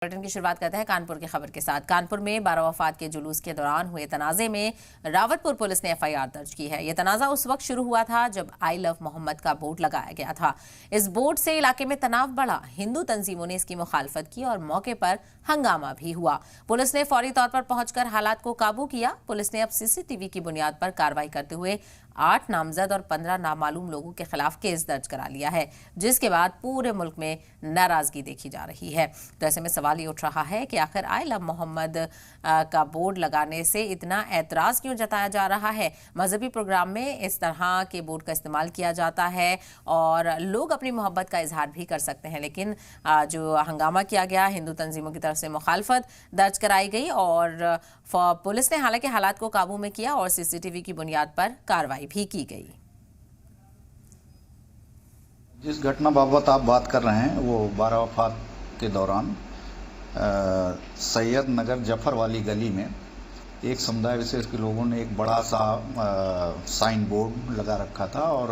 Bulletin की शुरुआत करते हैं कानपुर की खबर के साथ। कानपुर में 12 वफात के जुलूस के दौरान हुए तनाजे में रावतपुर पुलिस ने एफआईआर दर्ज की है। यह तनाजा उस वक्त शुरू हुआ था जब आई लव मोहम्मद का बोर्ड लगाया गया था। इस बोर्ड से इलाके में तनाव बढ़ा। हिंदू तंजीमों ने इसकी मुखालफत की और मौके पर हंगामा भी हुआ। पुलिस ने फौरी तौर पर पहुंचकर हालात को काबू किया। पुलिस ने अब सीसीटीवी की बुनियाद पर कार्रवाई करते हुए 8 नामजद और 15 नामालूम लोगों के खिलाफ केस दर्ज करा लिया है, जिसके बाद पूरे मुल्क में नाराजगी देखी जा रही है। तो ऐसे में सवाल ये उठ रहा है कि आखिर आई लव मोहम्मद का बोर्ड लगाने से इतना ऐतराज क्यों जताया जा रहा है। मजहबी प्रोग्राम में इस तरह के बोर्ड का इस्तेमाल किया जाता है और लोग अपनी मोहब्बत का इजहार भी कर सकते हैं, लेकिन जो हंगामा किया गया, हिंदू तंजीमों की तरफ से मुखालफत दर्ज कराई गई और पुलिस ने हालांकि हालात को काबू में किया और सीसीटीवी की बुनियाद पर कार्रवाई भी की गई। जिस घटना बाबत आप बात कर रहे हैं वो 12 वफात के दौरान सैयद नगर जफर वाली गली में एक समुदाय विशेष के लोगों ने एक बड़ा सा साइन बोर्ड लगा रखा था और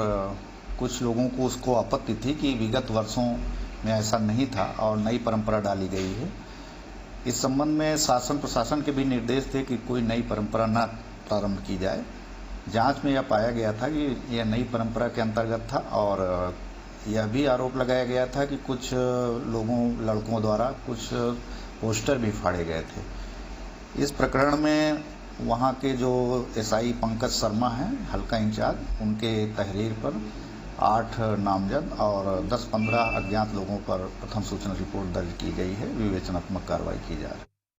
कुछ लोगों को उसको आपत्ति थी कि विगत वर्षों में ऐसा नहीं था और नई परंपरा डाली गई है। इस संबंध में शासन प्रशासन के भी निर्देश थे कि कोई नई परंपरा न प्रारंभ की जाए। जांच में यह पाया गया था कि यह नई परंपरा के अंतर्गत था और यह भी आरोप लगाया गया था कि कुछ लड़कों द्वारा कुछ पोस्टर भी फाड़े गए थे। इस प्रकरण में वहां के जो एसआई पंकज शर्मा हैं, हल्का इंचार्ज, उनके तहरीर पर 8 नामजद और 10-15 अज्ञात लोगों पर प्रथम सूचना रिपोर्ट दर्ज की गई है। विवेचनात्मक कार्रवाई की जा रही है।